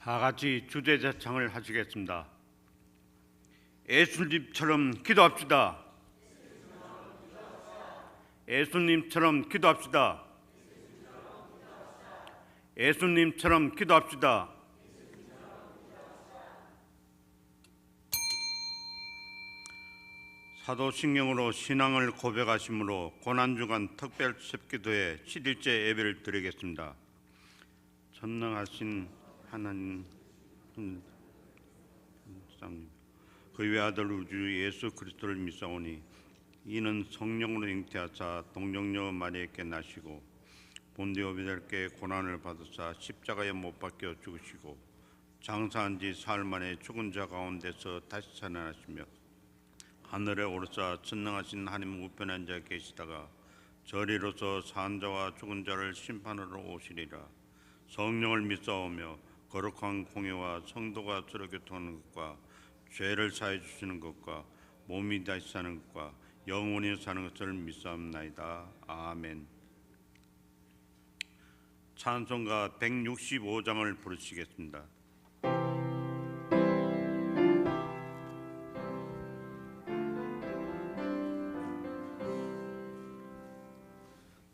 다 같이 주제자창을 하시겠습니다. 예수님처럼 기도합시다. 예수님처럼 기도합시다. 예수님처럼 기도합시다. 사도신경으로 신앙을 고백하심으로 고난주간 특별 습기도회 7일째 예배를 드리겠습니다. 전능하신 하나님 그의 외아들 우주 예수 그리스도를 믿사오니 이는 성령으로 잉태하사 동정녀 마리아께 나시고 본디오 비달께 고난을 받으사 십자가에 못 박혀 죽으시고 장사한 지 사흘 만에 죽은 자 가운데서 다시 살아나시며 하늘에 오르사 전능하신 하나님 우편에 앉아 계시다가 저리로서 산 자와 죽은 자를 심판하러 오시리라. 성령을 믿사오며 거룩한 공예와 성도가 서로 교통하는 것과 죄를 사해 주시는 것과 몸이 다시 사는 것과 영원히 사는 것을 믿사옵나이다. 아멘. 찬송가 165장을 부르시겠습니다.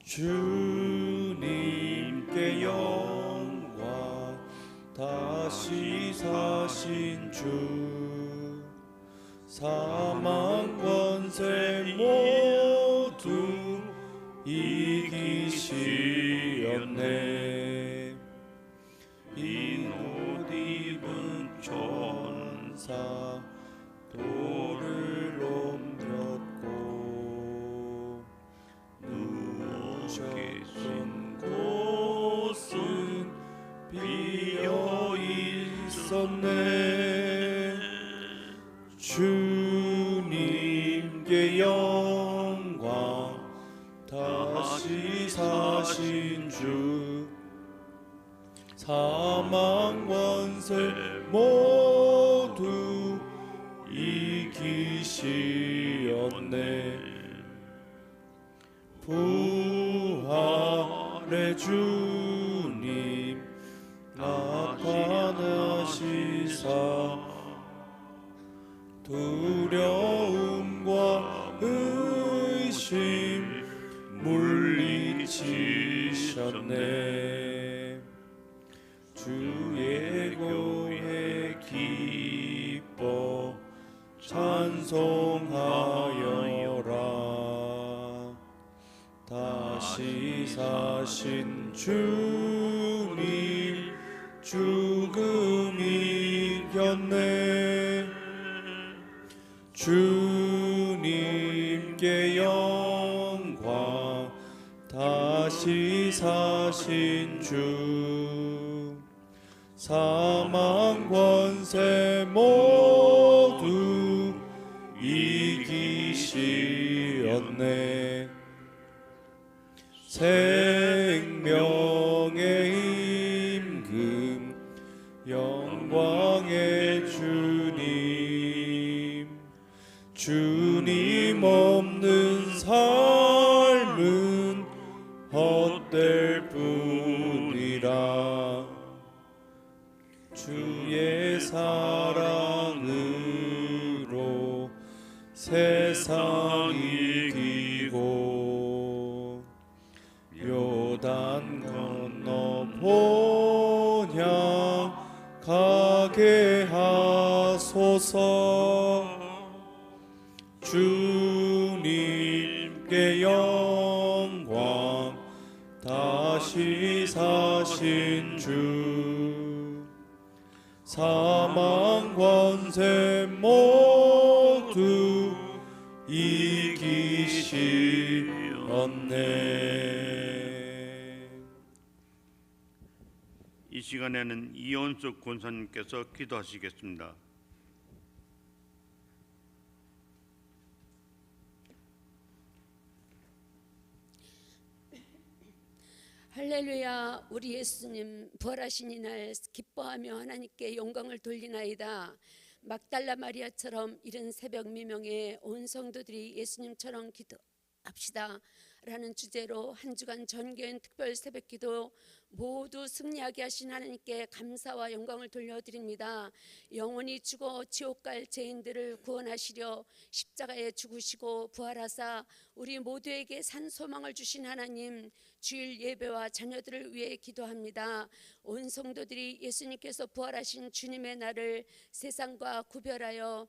주님께 영광 다시 사신 주 사망 권세 모두 이기시었네. 흰 옷 입은 천사 돌을 옮겼고 누워 계신 곳은 비어 있었네. 주님께 영광 다시 사신 주 사망 권세 모두 이기시었네. 부활의 주님 나타나시사 두려움과 의심 물리치셨네. 주의 교회 기뻐 찬송하여라. 다시 사신 주님 죽음 이겼네. 주님께 영광 다시 사신 주 사망 권세 모두 이기시었네. 생명의 임금 영광의 주님 없는 삶은 헛될 뿐이라. 주의 사랑으로 세상 이기고 요단 건너 본향 가게 하소서. 주님께 영광 다시 사신 주 사망 권세 모두 이기시었네. 이 시간에는 이원숙 권사님께서 기도하시겠습니다. 할렐루야. 우리 예수님 부활하신 이날 기뻐하며 하나님께 영광을 돌리나이다. 막달라 마리아처럼 이른 새벽 미명에 온 성도들이 예수님처럼 기도합시다. 라는 주제로 한 주간 전교인 특별 새벽기도 모두 승리하게 하신 하나님께 감사와 영광을 돌려드립니다. 영원히 죽어 지옥 갈 죄인들을 구원하시려 십자가에 죽으시고 부활하사 우리 모두에게 산 소망을 주신 하나님, 주일 예배와 자녀들을 위해 기도합니다. 온 성도들이 예수님께서 부활하신 주님의 날을 세상과 구별하여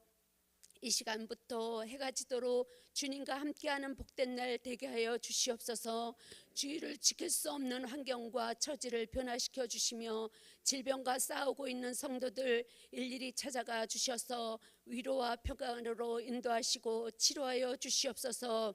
이 시간부터 해가 지도록 주님과 함께하는 복된 날 되게 하여 주시옵소서. 주의를 지킬 수 없는 환경과 처지를 변화시켜 주시며 질병과 싸우고 있는 성도들 일일이 찾아가 주셔서 위로와 평안으로 인도하시고 치료하여 주시옵소서.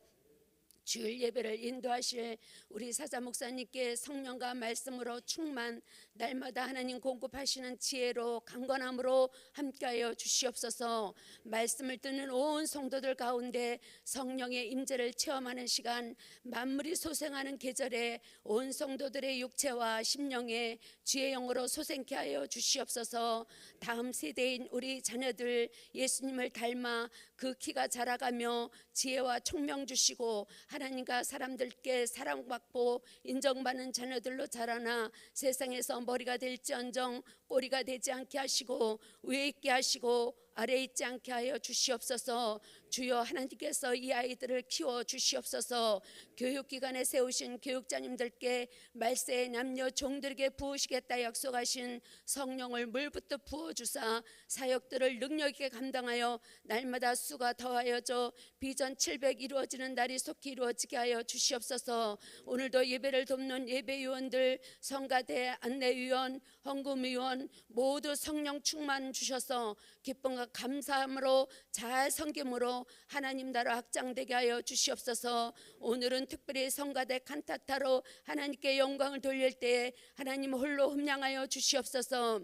주일 예배를 인도하실 우리 사자 목사님께 성령과 말씀으로 충만, 날마다 하나님 공급하시는 지혜로 강건함으로 함께하여 주시옵소서. 말씀을 듣는 온 성도들 가운데 성령의 임재를 체험하는 시간, 만물이 소생하는 계절에 온 성도들의 육체와 심령에 주의 영으로 소생케 하여 주시옵소서. 다음 세대인 우리 자녀들 예수님을 닮아 그 키가 자라가며 지혜와 총명 주시고 하나님과 사람들께 사랑받고 인정받는 자녀들로 자라나 세상에서 머리가 될지언정 꼬리가 되지 않게 하시고 위에 있게 하시고 아래 있지 않게 하여 주시옵소서. 주여 하나님께서 이 아이들을 키워 주시옵소서. 교육기관에 세우신 교육자님들께 말세의 남녀 종들에게 부으시겠다 약속하신 성령을 물부터 부어주사 사역들을 능력 있게 감당하여 날마다 수가 더하여져 비전 700 이루어지는 날이 속히 이루어지게 하여 주시옵소서. 오늘도 예배를 돕는 예배위원들, 성가대 안내위원, 헌금위원 모두 성령 충만 주셔서 기쁨과 감사함으로 잘 섬김으로 하나님 나라 확장되게 하여 주시옵소서. 오늘은 특별히 성가대 칸타타로 하나님께 영광을 돌릴 때에 하나님 홀로 흠량하여 주시옵소서.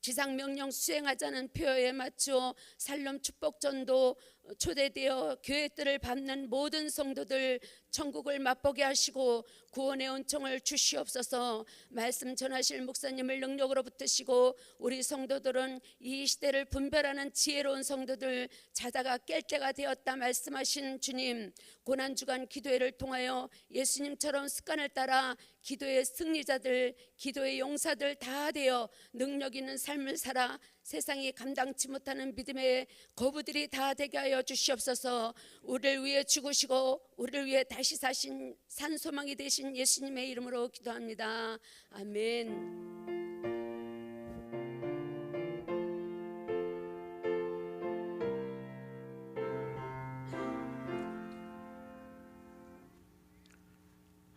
지상명령 수행하자는 표어에 맞추어 살롬 축복전도 초대되어 교회들을 밟는 모든 성도들 천국을 맛보게 하시고 구원의 은총을 주시옵소서. 말씀 전하실 목사님을 능력으로 붙드시고 우리 성도들은 이 시대를 분별하는 지혜로운 성도들 자다가 깰 때가 되었다 말씀하신 주님, 고난주간 기도회를 통하여 예수님처럼 습관을 따라 기도의 승리자들, 기도의 용사들 다 되어 능력 있는 삶을 살아 세상이 감당치 못하는 믿음의 거부들이 다 되게 하여 주시옵소서. 우리를 위해 죽으시고 우리를 위해 다시 사신 산소망이 되신 예수님의 이름으로 기도합니다. 아멘.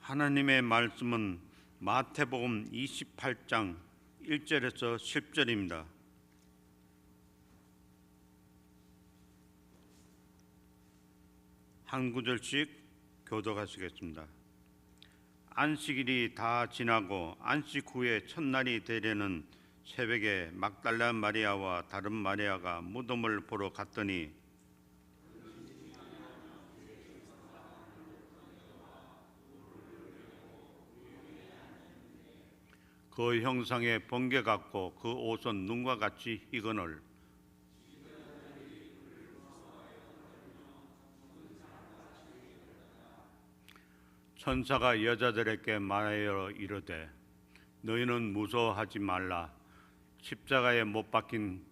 하나님의 말씀은 마태복음 28장 1절에서 10절입니다. 한 구절씩 교독하시겠습니다. 안식일이 다 지나고 안식 후에 첫날이 되려는 새벽에 막달라 마리아와 다른 마리아가 무덤을 보러 갔더니 그 형상에 번개 같고 그 옷은 눈과 같이 희거늘 천사가 여자들에게 말하여 이르되 너희는 무서워하지 말라. 십자가에 못 박힌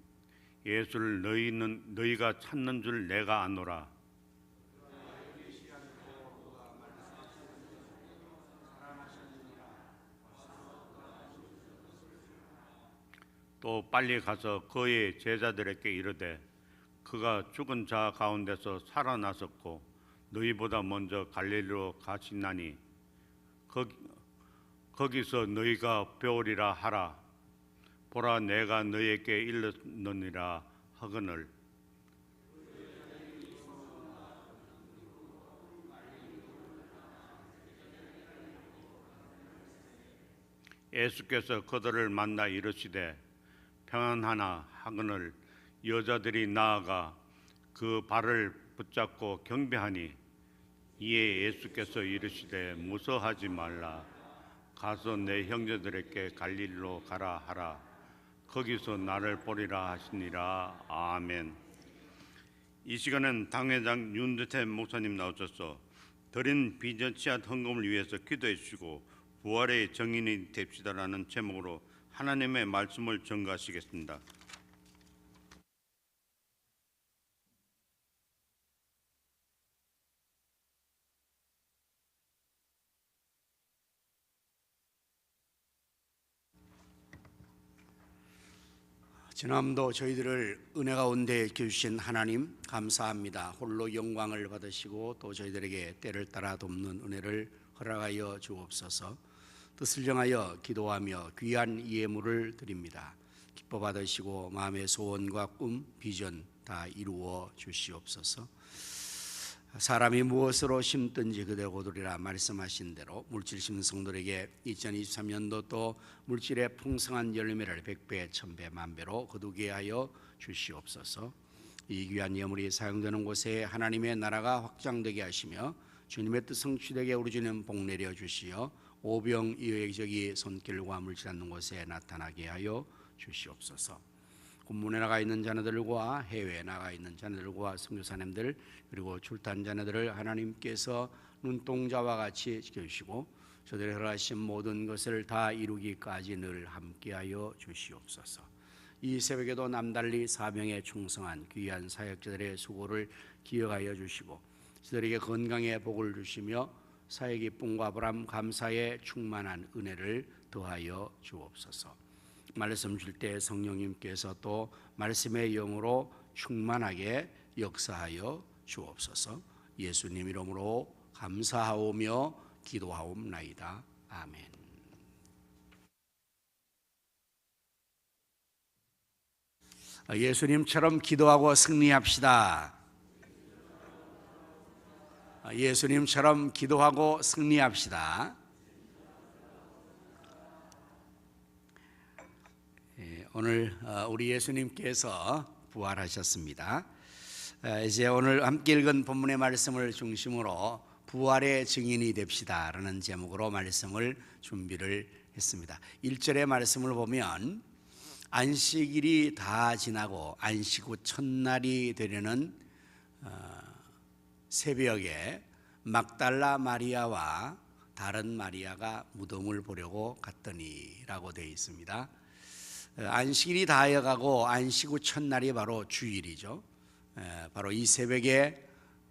예수를 너희가 찾는 줄 내가 아노라. 또 빨리 가서 그의 제자들에게 이르되 그가 죽은 자 가운데서 살아나셨고 너희보다 먼저 갈릴리로 가시나니 거기서 너희가 배우리라 하라. 보라 내가 너희에게 일렀느니라 하거늘 예수께서 그들을 만나 이르시되 평안하나 하거늘 여자들이 나아가 그 발을 붙잡고 경배하니 이에 예수께서 이르시되 무서워하지 말라. 가서 내 형제들에게 갈릴리로 가라 하라. 거기서 나를 보리라 하시니라. 아멘. 이 시간은 당회장 윤두태 목사님 나오셔서 드린 비전치한 헌금을 위해서 기도해 주시고 부활의 증인이 됩시다라는 제목으로 하나님의 말씀을 전가하시겠습니다. 지난번도 저희들을 은혜 가운데 주신 하나님 감사합니다. 홀로 영광을 받으시고 또 저희들에게 때를 따라 돕는 은혜를 허락하여 주옵소서. 뜻을 정하여 기도하며 귀한 예물을 드립니다. 기뻐 받으시고 마음의 소원과 꿈, 비전 다 이루어 주시옵소서. 사람이 무엇으로 심든지 그대로 거두리라 말씀하신 대로 물질 심는 성도들에게 2023년도 또 물질의 풍성한 열매를 100배, 1000배, 만배로 거두게 하여 주시옵소서. 이 귀한 예물이 사용되는 곳에 하나님의 나라가 확장되게 하시며 주님의 뜻 성취되게 우리 주님 복 내려 주시어 오병이어의 손길과 물질 않는 곳에 나타나게 하여 주시옵소서. 군문에 나가 있는 자녀들과 해외에 나가 있는 자녀들과 선교사님들 그리고 출탄 자녀들을 하나님께서 눈동자와 같이 지켜주시고 저들의 허락하신 모든 것을 다 이루기까지 늘 함께하여 주시옵소서. 이 새벽에도 남달리 사명에 충성한 귀한 사역자들의 수고를 기억하여 주시고 저들에게 건강의 복을 주시며 사역 기쁨과 보람 감사에 충만한 은혜를 더하여 주옵소서. 말씀 줄 때 성령님께서 또 말씀의 영으로 충만하게 역사하여 주옵소서. 예수님 이름으로 감사하오며 기도하옵나이다. 아멘. 예수님처럼 기도하고 승리합시다. 예수님처럼 기도하고 승리합시다. 오늘 우리 예수님께서 부활하셨습니다. 이제 오늘 함께 읽은 본문의 말씀을 중심으로 부활의 증인이 됩시다라는 제목으로 말씀을 준비를 했습니다. 1절의 말씀을 보면 안식일이 다 지나고 안식 후 첫날이 되려는 새벽에 막달라 마리아와 다른 마리아가 무덤을 보려고 갔더니라고 되어 있습니다. 안식일이 다하여가고 안식 후 첫날이 바로 주일이죠. 바로 이 새벽에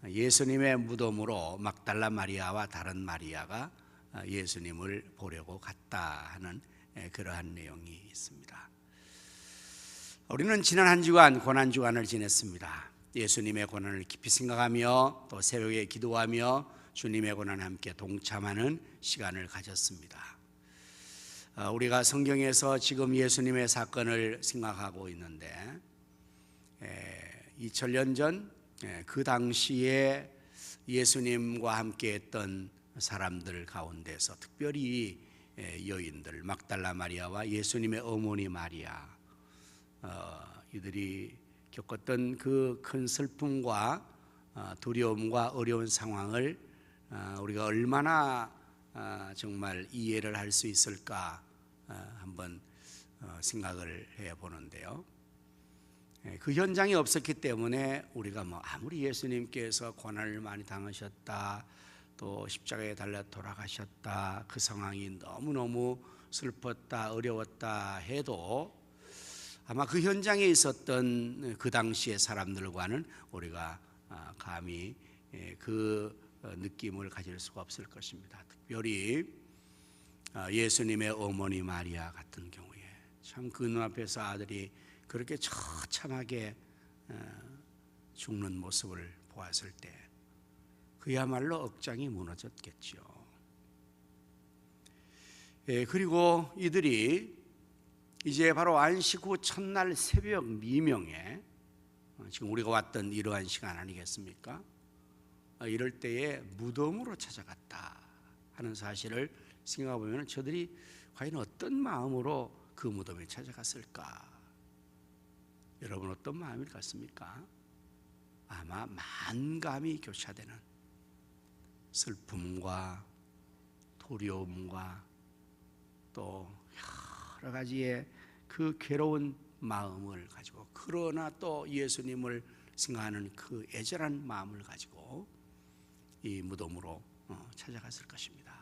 예수님의 무덤으로 막달라 마리아와 다른 마리아가 예수님을 보려고 갔다 하는 그러한 내용이 있습니다. 우리는 지난 한 주간 고난주간을 지냈습니다. 예수님의 고난을 깊이 생각하며 또 새벽에 기도하며 주님의 고난에 함께 동참하는 시간을 가졌습니다. 우리가 성경에서 지금 예수님의 사건을 생각하고 있는데 2000년 전 그 당시에 예수님과 함께 했던 사람들 가운데서 특별히 여인들 막달라 마리아와 예수님의 어머니 마리아 이들이 겪었던 그 큰 슬픔과 두려움과 어려운 상황을 우리가 얼마나 정말 이해를 할 수 있을까 한번 생각을 해보는데요. 그 현장이 없었기 때문에 우리가 아무리 예수님께서 고난을 많이 당하셨다 또 십자가에 달려 돌아가셨다 그 상황이 너무너무 슬펐다 어려웠다 해도 아마 그 현장에 있었던 그 당시의 사람들과는 우리가 감히 그 느낌을 가질 수가 없을 것입니다. 특별히 예수님의 어머니 마리아 같은 경우에 참 그 눈앞에서 아들이 그렇게 처참하게 죽는 모습을 보았을 때 그야말로 억장이 무너졌겠죠. 그리고 이들이 이제 바로 안식 후 첫날 새벽 미명에 지금 우리가 왔던 이러한 시간 아니겠습니까? 이럴 때에 무덤으로 찾아갔다 하는 사실을 생각해 보면 저들이 과연 어떤 마음으로 그 무덤에 찾아갔을까? 여러분 어떤 마음일 것 같습니까? 아마 만감이 교차되는 슬픔과 두려움과 또 여러 가지의 그 괴로운 마음을 가지고 그러나 또 예수님을 생각하는 그 애절한 마음을 가지고 이 무덤으로 찾아갔을 것입니다.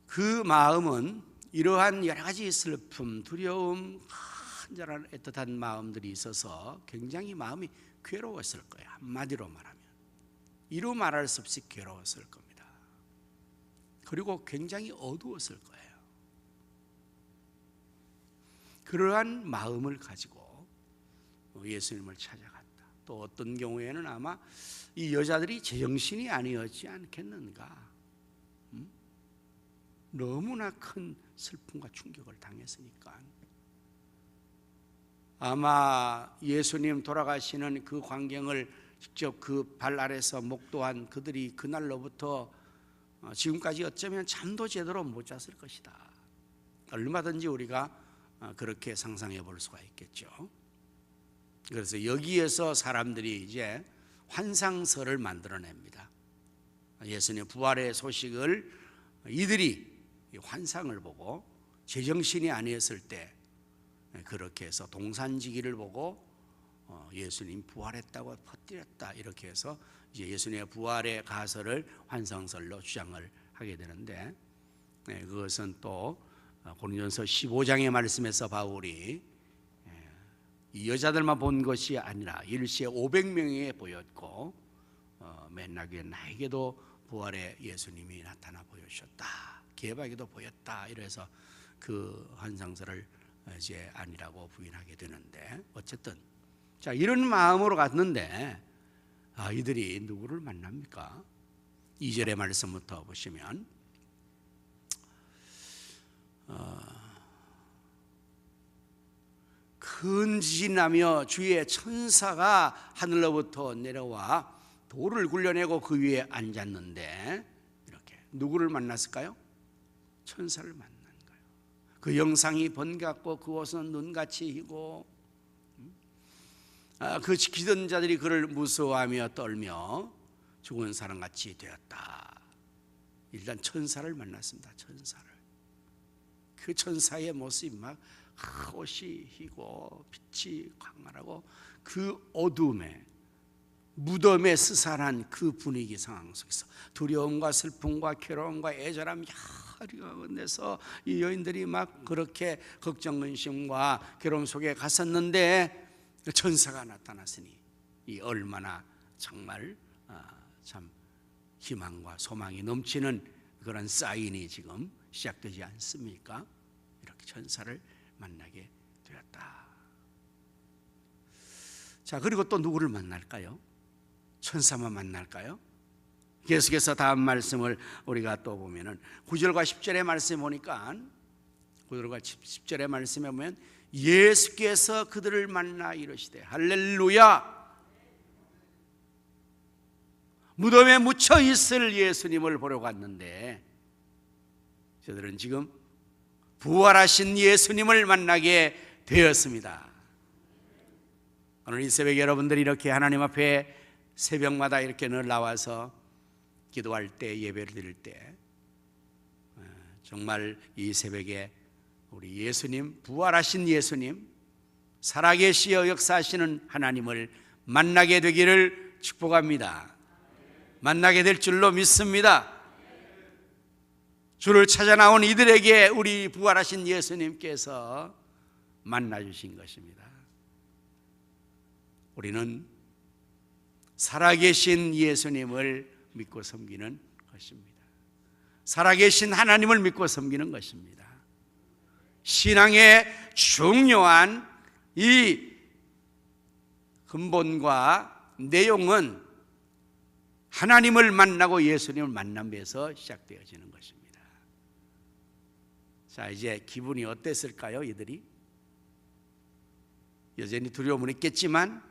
그 마음은 이러한 여러 가지 슬픔, 두려움, 간절한 애틋한 마음들이 있어서 굉장히 마음이 괴로웠을 거예요. 한마디로 말하면 이루 말할 수 없이 괴로웠을 겁니다. 그리고 굉장히 어두웠을 거예요. 그러한 마음을 가지고 예수님을 찾아갔다. 또 어떤 경우에는 아마 이 여자들이 제정신이 아니었지 않겠는가. 너무나 큰 슬픔과 충격을 당했으니까. 아마 예수님 돌아가시는 그 광경을 직접 그 발 아래서 목도한 그들이 그날로부터 지금까지 어쩌면 잠도 제대로 못 잤을 것이다. 얼마든지 우리가 그렇게 상상해 볼 수가 있겠죠. 그래서 여기에서 사람들이 이제 환상설을 만들어냅니다. 예수님의 부활의 소식을 이들이 환상을 보고 제정신이 아니었을 때 그렇게 해서 동산지기를 보고 예수님 부활했다고 퍼뜨렸다, 이렇게 해서 이제 예수님의 부활의 가설을 환상설로 주장을 하게 되는데, 그것은 또 고린도전서 15장의 말씀에서 바울이 이 여자들만 본 것이 아니라 일시에 500명에게 보였고 맨나귀 나에게도 부활의 예수님이 나타나 보여주셨다, 게바에게도 보였다, 이래서 그 환상설을 이제 아니라고 부인하게 되는데, 어쨌든 자, 이런 마음으로 갔는데 이들이 누구를 만납니까? 2절의 말씀부터 보시면 큰 지진이 나며 주의 천사가 하늘로부터 내려와 돌을 굴려내고 그 위에 앉았는데, 이렇게 누구를 만났을까요? 천사를 만난 거예요. 그 영상이 번같고 그 옷은 눈같이 희고 그 지키던 자들이 그를 무서워하며 떨며 죽은 사람같이 되었다. 일단 천사를 만났습니다. 천사를. 그 천사의 모습이 막 옷이 희고 빛이 광활하고 그 어둠에 무덤에 스산한 그 분위기 상황 속에서 두려움과 슬픔과 괴로움과 애절함 야리가 건네서 이 여인들이 막 그렇게 걱정 근심과 괴로움 속에 갔었는데 천사가 나타났으니 이 얼마나 정말 참 희망과 소망이 넘치는 그런 사인이 지금 시작되지 않습니까? 이렇게 천사를 만나게 되었다. 자, 그리고 또 누구를 만날까요? 천사만 만날까요? 계속해서 다음 말씀을 우리가 또 보면은 9절과 10절의 말씀에 보니까 9절과 10절의 말씀에 보면 예수께서 그들을 만나 이르시되 할렐루야. 무덤에 묻혀 있을 예수님을 보러 갔는데 저들은 지금 부활하신 예수님을 만나게 되었습니다. 오늘 이 새벽에 여러분들이 이렇게 하나님 앞에 새벽마다 이렇게 늘 나와서 기도할 때, 예배를 드릴 때 정말 이 새벽에 우리 예수님, 부활하신 예수님, 살아계시어 역사하시는 하나님을 만나게 되기를 축복합니다. 만나게 될 줄로 믿습니다. 주를 찾아 나온 이들에게 우리 부활하신 예수님께서 만나주신 것입니다. 우리는 살아계신 예수님을 믿고 섬기는 것입니다. 살아계신 하나님을 믿고 섬기는 것입니다. 신앙의 중요한 이 근본과 내용은 하나님을 만나고 예수님을 만남에서 시작되어지는 것입니다. 자, 이제 기분이 어땠을까요? 이들이 여전히 두려움은 있겠지만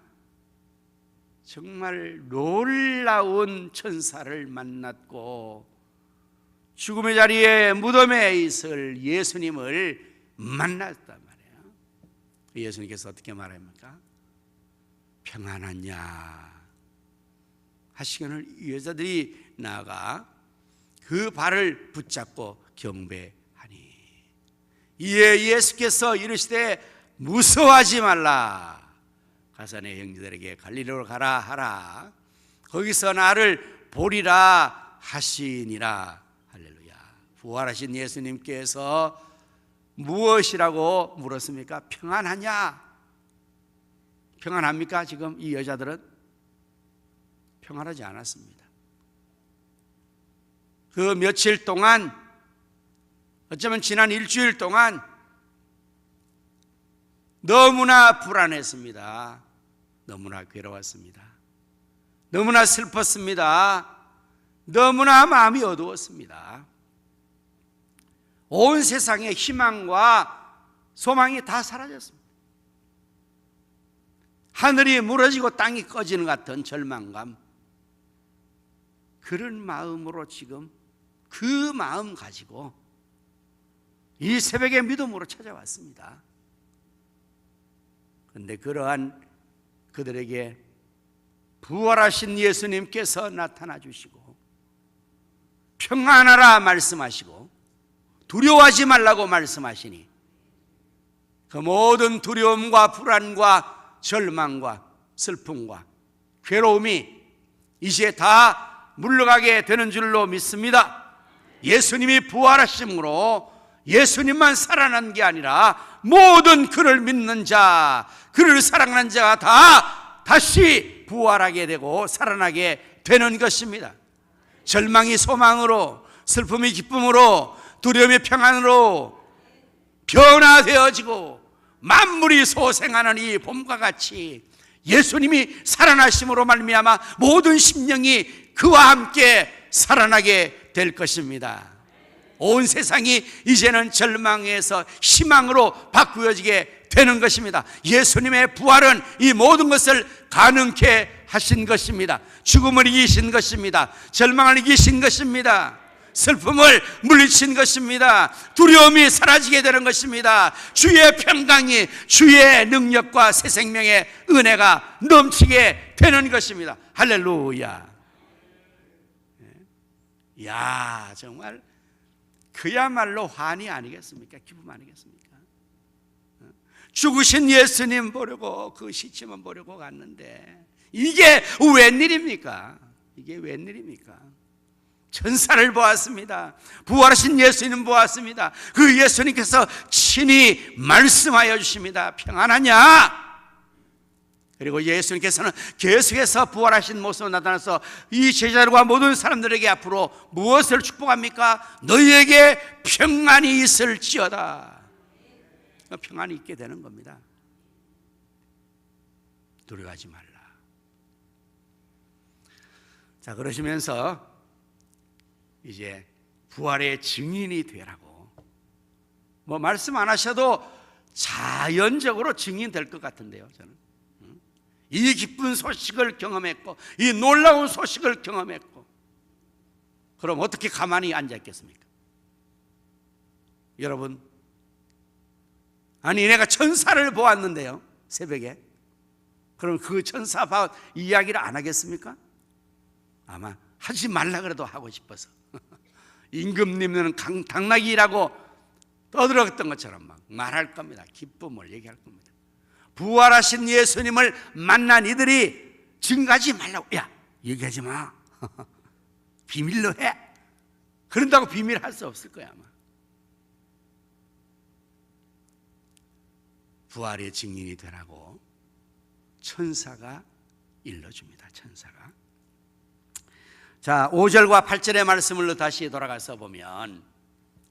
정말 놀라운 천사를 만났고 죽음의 자리에 무덤에 있을 예수님을 만났단 말이에요. 예수님께서 어떻게 말합니까? 평안하냐 하시거늘 여자들이 나아가 그 발을 붙잡고 경배하니 이에 예수께서 이르시되 무서워하지 말라. 가서 내 형제들에게 갈릴리로 가라 하라. 거기서 나를 보리라 하시니라. 할렐루야. 부활하신 예수님께서 무엇이라고 물었습니까? 평안하냐? 평안합니까? 지금 이 여자들은 평안하지 않았습니다. 그 며칠 동안, 어쩌면 지난 일주일 동안 너무나 불안했습니다. 너무나 괴로웠습니다. 너무나 슬펐습니다. 너무나 마음이 어두웠습니다. 온 세상의 희망과 소망이 다 사라졌습니다. 하늘이 무너지고 땅이 꺼지는 것 같은 절망감, 그런 마음으로 지금 그 마음 가지고 이 새벽에 믿음으로 찾아왔습니다. 그런데 그러한 그들에게 부활하신 예수님께서 나타나 주시고 평안하라 말씀하시고 두려워하지 말라고 말씀하시니 그 모든 두려움과 불안과 절망과 슬픔과 괴로움이 이제 다 물러가게 되는 줄로 믿습니다. 예수님이 부활하심으로 예수님만 살아난 게 아니라 모든 그를 믿는 자, 그를 사랑하는 자가 다 다시 부활하게 되고 살아나게 되는 것입니다. 절망이 소망으로, 슬픔이 기쁨으로, 두려움이 평안으로 변화되어지고 만물이 소생하는 이 봄과 같이 예수님이 살아나심으로 말미암아 모든 심령이 그와 함께 살아나게 될 것입니다. 온 세상이 이제는 절망에서 희망으로 바꾸어지게 되는 것입니다. 예수님의 부활은 이 모든 것을 가능케 하신 것입니다. 죽음을 이기신 것입니다. 절망을 이기신 것입니다. 슬픔을 물리친 것입니다. 두려움이 사라지게 되는 것입니다. 주의 평강이, 주의 능력과 새 생명의 은혜가 넘치게 되는 것입니다. 할렐루야. 야, 정말 그야말로 환희 아니겠습니까? 기쁨 아니겠습니까? 죽으신 예수님 보려고, 그 시침을 보려고 갔는데 이게 웬일입니까? 이게 웬일입니까? 천사를 보았습니다. 부활하신 예수님 보았습니다. 그 예수님께서 친히 말씀하여 주십니다. 평안하냐? 그리고 예수님께서는 계속해서 부활하신 모습으로 나타나서 이 제자들과 모든 사람들에게 앞으로 무엇을 축복합니까? 너희에게 평안이 있을지어다. 평안이 있게 되는 겁니다. 두려워하지 말라. 자, 그러시면서 이제 부활의 증인이 되라고, 뭐 말씀 안 하셔도 자연적으로 증인될 것 같은데요. 저는 이 기쁜 소식을 경험했고 이 놀라운 소식을 경험했고, 그럼 어떻게 가만히 앉아 있겠습니까? 여러분, 아니 내가 천사를 보았는데요, 새벽에. 그럼 그 천사 봐 이야기를 안 하겠습니까? 아마 하지 말라 그래도 하고 싶어서 임금님은 당나귀라고 떠들었던 것처럼 막 말할 겁니다. 기쁨을 얘기할 겁니다. 부활하신 예수님을 만난 이들이 증가하지 말라고, 야 얘기하지 마 비밀로 해, 그런다고 비밀할 수 없을 거야 아마. 부활의 증인이 되라고 천사가 일러줍니다. 천사가. 자, 5절과 8절의 말씀으로 다시 돌아가서 보면,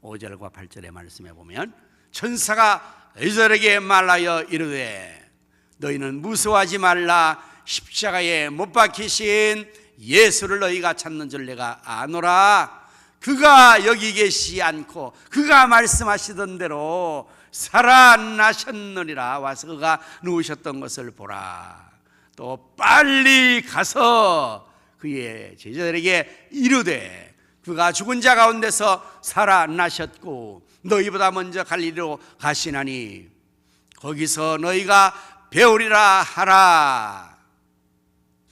5절과 8절의 말씀에 보면 천사가 이들에게 말하여 이르되 너희는 무서워하지 말라. 십자가에 못 박히신 예수를 너희가 찾는 줄 내가 아노라. 그가 여기 계시지 않고 그가 말씀하시던 대로 살아나셨느니라. 와서 그가 누우셨던 것을 보라. 또 빨리 가서 그의 제자들에게 이르되 그가 죽은 자 가운데서 살아나셨고 너희보다 먼저 갈릴리로 가시나니 거기서 너희가 배우리라 하라.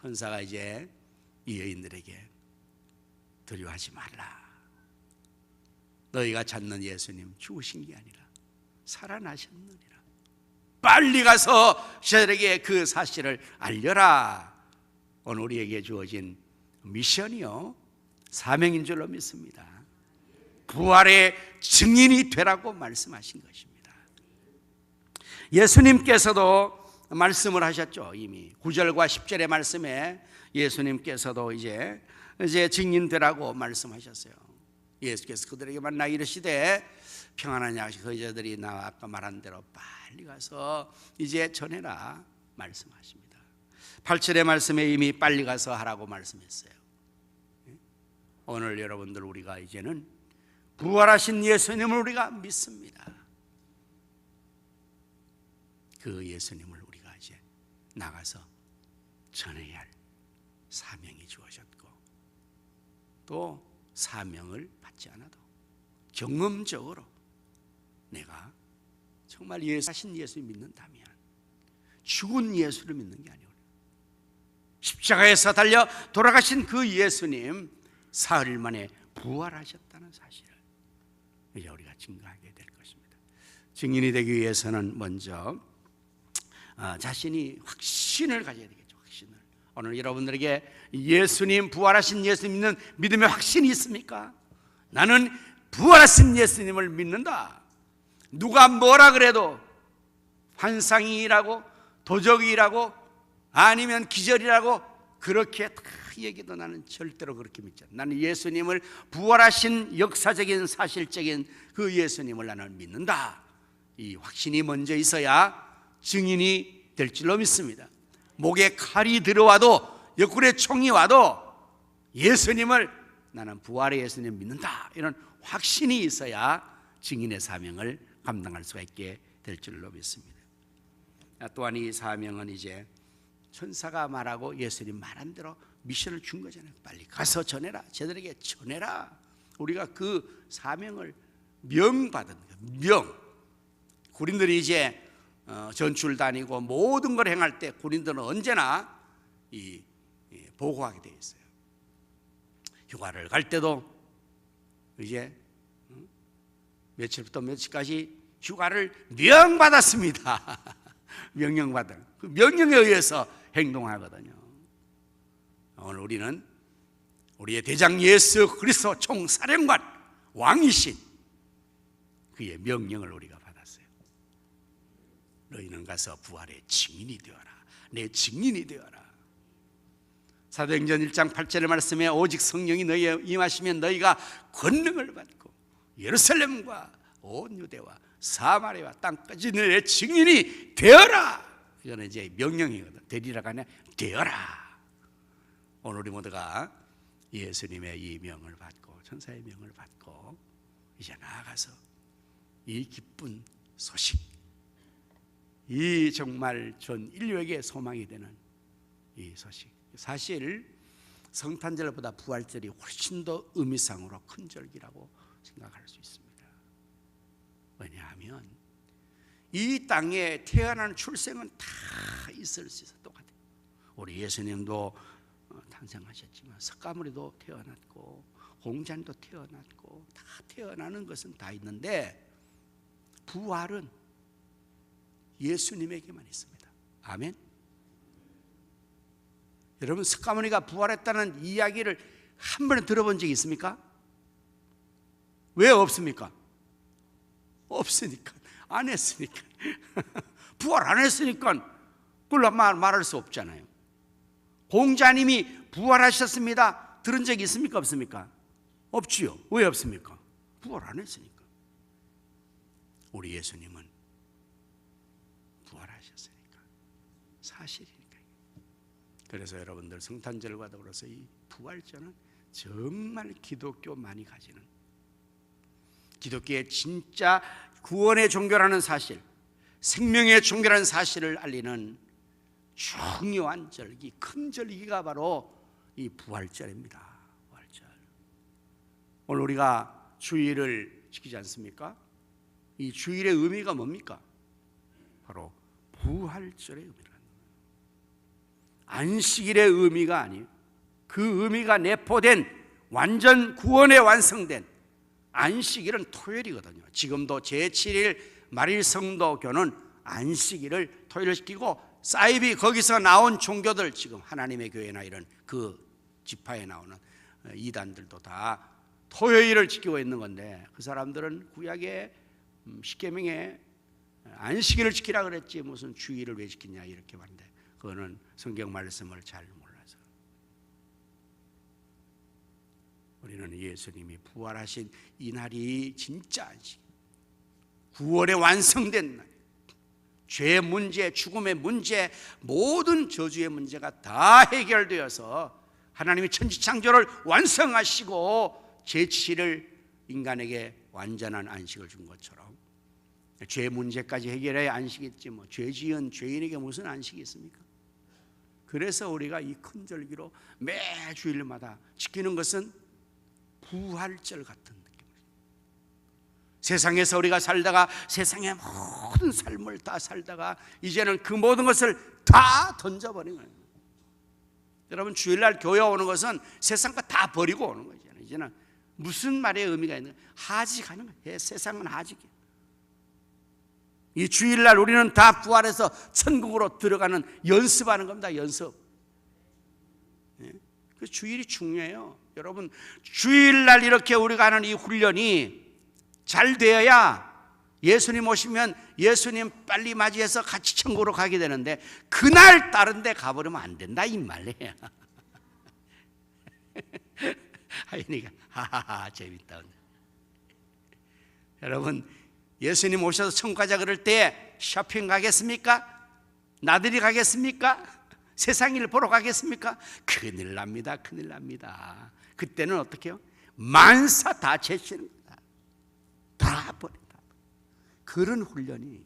천사가 이제 이 여인들에게 두려워하지 말라. 너희가 찾는 예수님 죽으신 게 아니라 살아나셨느니라. 빨리 가서 제자들에게 그 사실을 알려라. 오늘 우리에게 주어진 미션이요, 사명인 줄로 믿습니다. 부활의 증인이 되라고 말씀하신 것입니다. 예수님께서도 말씀을 하셨죠. 이미 9절과 10절의 말씀에 예수님께서도 이제 증인되라고 말씀하셨어요. 예수께서 그들에게 만나 이르시되 평안한 양식 그 여자들이 나 아까 말한 대로 빨리 가서 이제 전해라 말씀하십니다. 8절의 말씀에 이미 빨리 가서 하라고 말씀했어요. 오늘 여러분들 우리가 이제는 부활하신 예수님을 우리가 믿습니다. 그 예수님을 우리가 이제 나가서 전해야 할 사명이 주어졌고, 또 사명을 받지 않아도 경험적으로 내가 정말 예수하신 예수 믿는다면, 죽은 예수를 믿는 게 아니고 십자가에서 달려 돌아가신 그 예수님 사흘 만에 부활하셨다는 사실을 이제 우리가 증거하게 될 것입니다. 증인이 되기 위해서는 먼저 자신이 확신을 가져야 되겠죠. 확신을. 오늘 여러분들에게 예수님, 부활하신 예수 믿는 믿음의 확신이 있습니까? 나는 부활하신 예수님을 믿는다. 누가 뭐라 그래도 환상이라고 도적이라고 아니면 기절이라고 그렇게 다 얘기도 나는 절대로 그렇게 믿지 않아. 나는 예수님을, 부활하신 역사적인 사실적인 그 예수님을 나는 믿는다. 이 확신이 먼저 있어야 증인이 될 줄로 믿습니다. 목에 칼이 들어와도, 옆구리에 총이 와도 예수님을, 나는 부활의 예수님 믿는다, 이런 확신이 있어야 증인의 사명을 감당할 수가 있게 될 줄로 믿습니다. 또한 이 사명은 이제 천사가 말하고 예수님 말한 대로 미션을 준 거잖아요. 빨리 가서 전해라, 쟤들에게 전해라. 우리가 그 사명을 명받은 명. 군인들이 이제 전출 다니고 모든 걸 행할 때 군인들은 언제나 보고하게 되어 있어요. 휴가를 갈 때도 이제 며칠부터 며칠까지 휴가를 명받았습니다. 명령받은 그 명령에 의해서 행동하거든요. 오늘 우리는 우리의 대장 예수 그리스도 총사령관 왕이신 그의 명령을 우리가 받았어요. 너희는 가서 부활의 증인이 되어라. 내 증인이 되어라. 사도행전 1장 8절의 말씀에 오직 성령이 너희에 임하시면 너희가 권능을 받고 예루살렘과 온 유대와 사마리아와 땅까지 내 증인이 되어라. 이거는 이제 명령이거든. 되리라가 아니라 되어라. 오늘 우리 모두가 예수님의 이 명을 받고 천사의 명을 받고 이제 나아가서 이 기쁜 소식, 이 정말 전 인류에게 소망이 되는 이 소식, 사실 성탄절보다 부활절이 훨씬 더 의미상으로 큰 절기라고 생각할 수 있습니다. 왜냐하면 이 땅에 태어나는 출생은 다 있을 수 있어. 똑같아요. 우리 예수님도 탄생하셨지만 석가모니도 태어났고 공자님도 태어났고 다 태어나는 것은 다 있는데 부활은 예수님에게만 있습니다. 아멘. 여러분, 석가모니가 부활했다는 이야기를 한 번에 들어본 적이 있습니까? 왜 없습니까? 없으니까, 안 했으니까. 부활 안 했으니까 그걸 말할 수 없잖아요. 공자님이 부활하셨습니다 들은 적이 있습니까? 없습니까? 없지요. 왜 없습니까? 부활 안 했으니까. 우리 예수님은 부활하셨으니까 사실이니까. 그래서 여러분들 성탄절과 더불어서 이 부활절은 정말 기독교만이 가지는, 기독교의 진짜 구원의 종교라는 사실, 생명의 종교라는 사실을 알리는 중요한 절기, 큰 절기가 바로 이 부활절입니다. 부활절. 오늘 우리가 주일을 지키지 않습니까? 이 주일의 의미가 뭡니까? 바로 부활절의 의미라는 거예요. 안식일의 의미가 아니에요. 그 의미가 내포된 완전 구원에 완성된 안식일은 토요일이거든요. 지금도 제7일 말일 성도교는 안식일을 토요일을 시키고 사이비 거기서 나온 종교들, 지금 하나님의 교회나 이런 그 지파에 나오는 이단들도 다 토요일을 지키고 있는 건데, 그 사람들은 구약의 십계명에 안식일을 지키라 그랬지 무슨 주일을 왜 지키냐 이렇게 말인데, 그거는 성경 말씀을 잘 몰라서. 우리는 예수님이 부활하신 이 날이 진짜 안식, 구원의 완성된 날, 죄의 문제, 죽음의 문제, 모든 저주의 문제가 다 해결되어서 하나님이 천지창조를 완성하시고 제7일 인간에게 완전한 안식을 준 것처럼, 죄 문제까지 해결해야 안식이지 뭐 죄 지은 죄인에게 무슨 안식이 있습니까? 그래서 우리가 이 큰 절기로 매 주일마다 지키는 것은 부활절 같은 느낌입니다. 세상에서 우리가 살다가 세상의 모든 삶을 다 살다가 이제는 그 모든 것을 다 던져버린 거예요. 여러분, 주일날 교회 오는 것은 세상 거 다 버리고 오는 거죠. 이제는 무슨 말의 의미가 있는 거예요? 하직하는 거예요. 세상은 하직이에요. 이 주일날 우리는 다 부활해서 천국으로 들어가는 연습하는 겁니다. 연습. 그 주일이 중요해요. 여러분, 주일날 이렇게 우리가 하는 이 훈련이 잘 되어야 예수님 오시면 예수님 빨리 맞이해서 같이 천국으로 가게 되는데, 그날 다른 데 가버리면 안 된다 이 말이에요. 하이니까 하하하 재밌다. 여러분, 예수님 오셔서 천국 가자 그럴 때 쇼핑 가겠습니까? 나들이 가겠습니까? 세상 일 보러 가겠습니까? 큰일 납니다. 큰일 납니다. 그때는 어떻게 해요? 만사 다 제치는 거다. 다 버린다. 그런 훈련이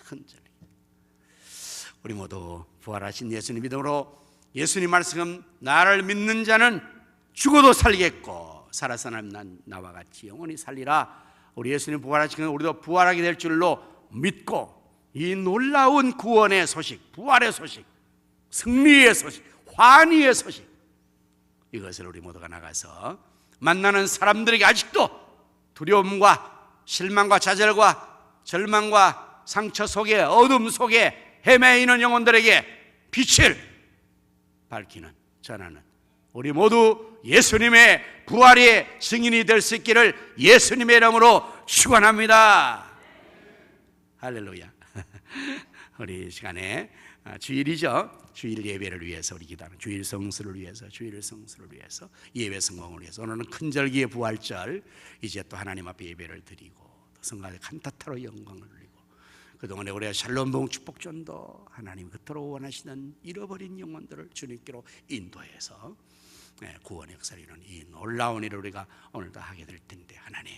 큰 절이. 우리 모두 부활하신 예수님 믿음으로 예수님 말씀, 나를 믿는 자는 죽어도 살겠고 살아서 나와 같이 영원히 살리라. 우리 예수님 부활하시면 우리도 부활하게 될 줄로 믿고, 이 놀라운 구원의 소식, 부활의 소식, 승리의 소식, 환희의 소식, 이것을 우리 모두가 나가서 만나는 사람들에게 아직도 두려움과 실망과 좌절과 절망과 상처 속에, 어둠 속에 헤매이는 영혼들에게 빛을 밝히는, 전하는 우리 모두 예수님의 부활의 증인이 될 수 있기를 예수님의 이름으로 축원합니다. 할렐루야. 우리 이 시간에 주일이죠. 주일 예배를 위해서 우리 기도하는, 주일 성수를 위해서, 주일 성수를 위해서, 예배 성공을 위해서, 오늘은 큰절기의 부활절, 이제 또 하나님 앞에 예배를 드리고 또 성가대 칸타타로 영광을 돌리고, 그동안에 우리가 샬롬봉 축복전도 하나님 그토록 원하시는 잃어버린 영혼들을 주님께로 인도해서 구원의 역사를 이루는 이 놀라운 일을 우리가 오늘도 하게 될 텐데, 하나님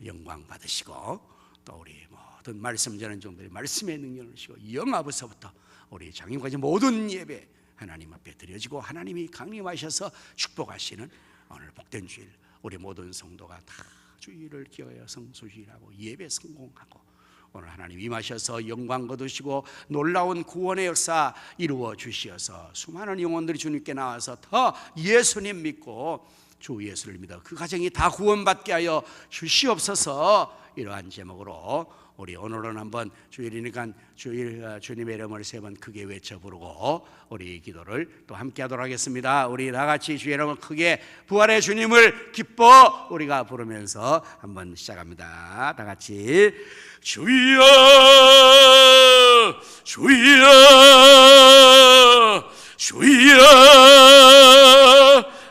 영광 받으시고, 또 우리 모든 말씀 전하는 종들의 말씀의 능력을 주시고, 영아부서부터 우리 장님까지 모든 예배 하나님 앞에 드려지고, 하나님이 강림하셔서 축복하시는 오늘 복된 주일, 우리 모든 성도가 다 주일을 기하여 성수주일하고 예배 성공하고, 오늘 하나님 임하셔서 영광 거두시고 놀라운 구원의 역사 이루어 주시어서 수많은 영혼들이 주님께 나와서 더 예수님 믿고 주 예수를 믿어 그 가정이 다 구원받게 하여 주시옵소서. 이러한 제목으로 우리 오늘은 한번 주일이니까 주님의 이름을 세 번 크게 외쳐 부르고 우리 기도를 또 함께 하도록 하겠습니다. 우리 다 같이 주의 이름을 크게 부활의 주님을 기뻐 우리가 부르면서 한번 시작합니다. 다 같이 주여 주여 주여.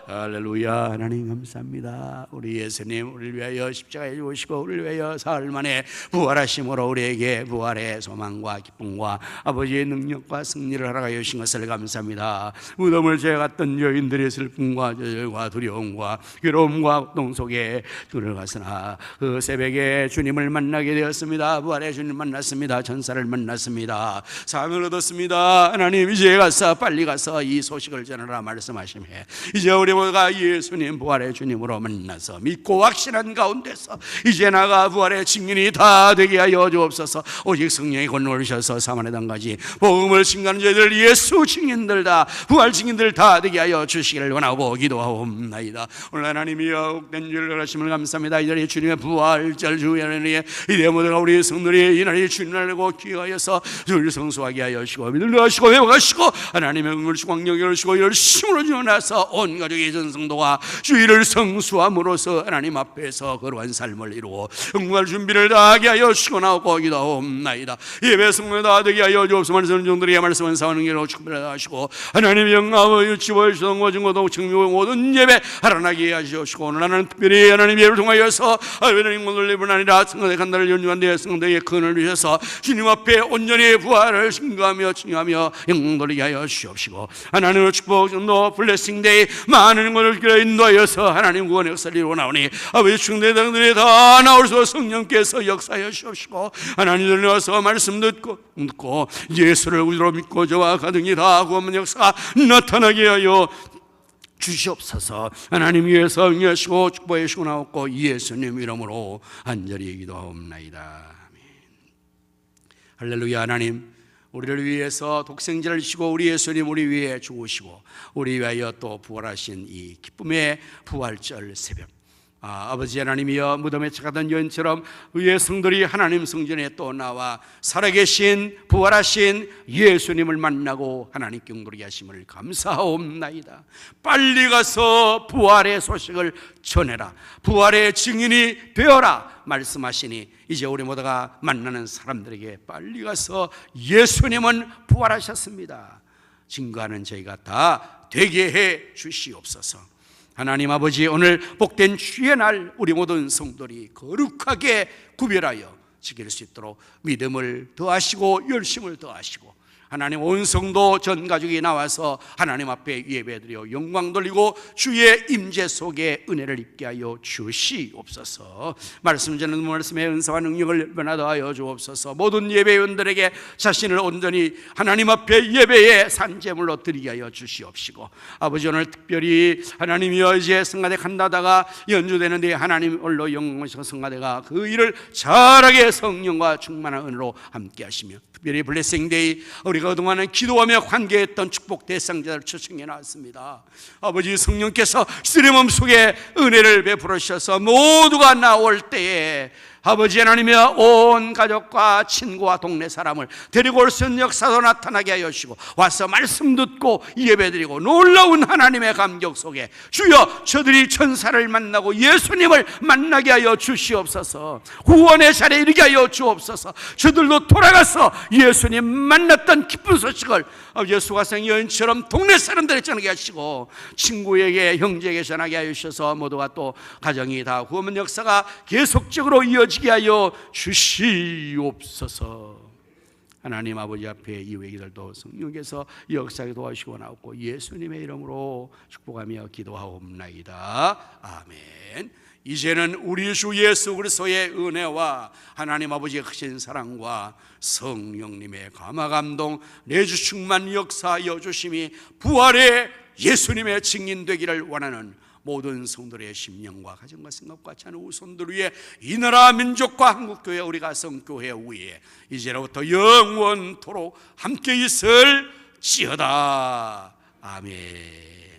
할렐루야. 하나님 감사합니다. 우리 예수님 우리를 위하여 십자가에 죽으시고 우리를 위하여 사흘 만에 부활하심으로 우리에게 부활의 소망과 기쁨과 아버지의 능력과 승리를 허락하여 주신 것을 감사합니다. 무덤을 지나갔던 여인들의 슬픔과 저절과 두려움과 괴로움과 고통 속에 들어갔으나 그 새벽에 주님을 만나게 되었습니다. 부활의 주님 만났습니다. 천사를 만났습니다. 사명을 얻었습니다. 하나님 이제 가서 빨리 가서 이 소식을 전하라 말씀하시며, 이제 우리 모두가 예수님 부활의 주님으로 만나서 믿고 확신한 가운데서 이제 나가 부활의 증인이 다 되게 하여 주옵소서. 오직 성령이 건너오셔서 사만의 땅까지 복음을 증거하는 저희들 예수 증인들 다 부활 증인들 다 되게 하여 주시기를 원하고 기도하옵나이다. 오늘 하나님이여 복된 주를 하심을 감사합니다. 이 자리에 주님의 부활절 주연의 이대 모두가 우리 성들이 이 날이 주님을 알고 귀하여서 주를 성수하게 하여 주시고 믿으려 하시고 회복하시고 하나님의 응을 주고 광력을 주시고 열심으로 주어나서 온 가족의 전성도가 주의를 성수함으로써 하나님 앞에서 거룩한 삶을 이루고 응할 준비를 다하게 하여 주시고 나오고 기도하옵나이다. 예배 성령 다 되게 하여 주옵소서. 말씀하는 종들에게 말씀은 사원은 게로 축복을 하시고 하나님의 영광을 유치고 주성과 증거도 증명 모든 예배 하나님께 하시옵시고 오늘 하나님 특별히 하나님 예배를 통하여서 하나님 오늘 예배는 아니라 성도의 간단을 연주한 데 성도의 근을 주셔서 주님 앞에 온전히 부활을 증거하며 증거하며 영광 돌리게 하여 주시옵시고 하나님의 축복 전도 블레싱 데이 많은 것을 인도하여서 하나님 구원의 역사를 이루어나오니 아버지 충대당들이 다 나올 수 성령께서 역사하여 주옵시고 하나님들 와서 말씀 듣고 예수를 우리로 믿고 저와 가등이 다 구원 역사가 나타나게 하여 주시옵소서. 하나님 위해서 응하시고 축복해 주시고 나옵고 예수님 이름으로 간절히 기도하옵나이다. 아멘. 할렐루야. 하나님 우리를 위해서 독생자를 주시고 우리 예수님 우리 위해 죽으시고 우리 위하여 또 부활하신 이 기쁨의 부활절 새벽, 아버지 하나님이여 무덤에 착하던 여인처럼 의의 성들이 하나님 성전에 또 나와 살아계신 부활하신 예수님을 만나고 하나님께 영광을 하심을 감사하옵나이다. 빨리 가서 부활의 소식을 전해라. 부활의 증인이 되어라 말씀하시니 이제 우리 모두가 만나는 사람들에게 빨리 가서 예수님은 부활하셨습니다 증거하는 저희가 다 되게 해 주시옵소서. 하나님 아버지 오늘 복된 주의 날 우리 모든 성도들이 거룩하게 구별하여 지킬 수 있도록 믿음을 더하시고 열심을 더하시고 하나님 온 성도 전 가족이 나와서 하나님 앞에 예배드려 영광 돌리고 주의 임재 속에 은혜를 입게 하여 주시옵소서. 말씀 전하는 말씀의 은사와 능력을 변화하여 주옵소서. 모든 예배원들에게 자신을 온전히 하나님 앞에 예배의 산제물로 드리게 하여 주시옵시고 아버지 오늘 특별히 하나님이여 이제 성가대 간다다가 연주되는데 하나님 홀로 영광하시고 성가대가 그 일을 잘하게 성령과 충만한 은혜로 함께 하시며 특별히 블레싱데이 우리가 그동안에 기도하며 관계했던 축복 대상자를 초청해 놨습니다. 아버지 성령께서 쓰리몸 속에 은혜를 베풀어 주셔서 모두가 나올 때에 아버지 하나님의 온 가족과 친구와 동네 사람을 데리고 올 수 있는 역사도 나타나게 하여 주시고 와서 말씀 듣고 예배드리고 놀라운 하나님의 감격 속에 주여 저들이 천사를 만나고 예수님을 만나게 하여 주시옵소서. 구원의 자리에 이르게 하여 주옵소서. 저들도 돌아가서 예수님 만났던 기쁜 소식을 예수가 생 여인처럼 동네 사람들에게 전하게 하시고 친구에게 형제에게 전하게 하여 주셔서 모두가 또 가정이 다 구원 역사가 계속적으로 이어지게 하여 주시옵소서. 하나님 아버지 앞에 이 외기들도 성령께서 역사에 도와주시고 나옵고 예수님의 이름으로 축복하며 기도하옵나이다. 아멘. 이제는 우리 주 예수 그리스도의 은혜와 하나님 아버지의 크신 사랑과 성령님의 감화감동 내주 충만 역사하여 주심이 부활의 예수님의 증인되기를 원하는 모든 성도의 심령과 가정과 생각과 자녀 후손들 위해 이 나라 민족과 한국교회 우리가 성교회 위에 이제로부터 영원토록 함께 있을지어다. 아멘.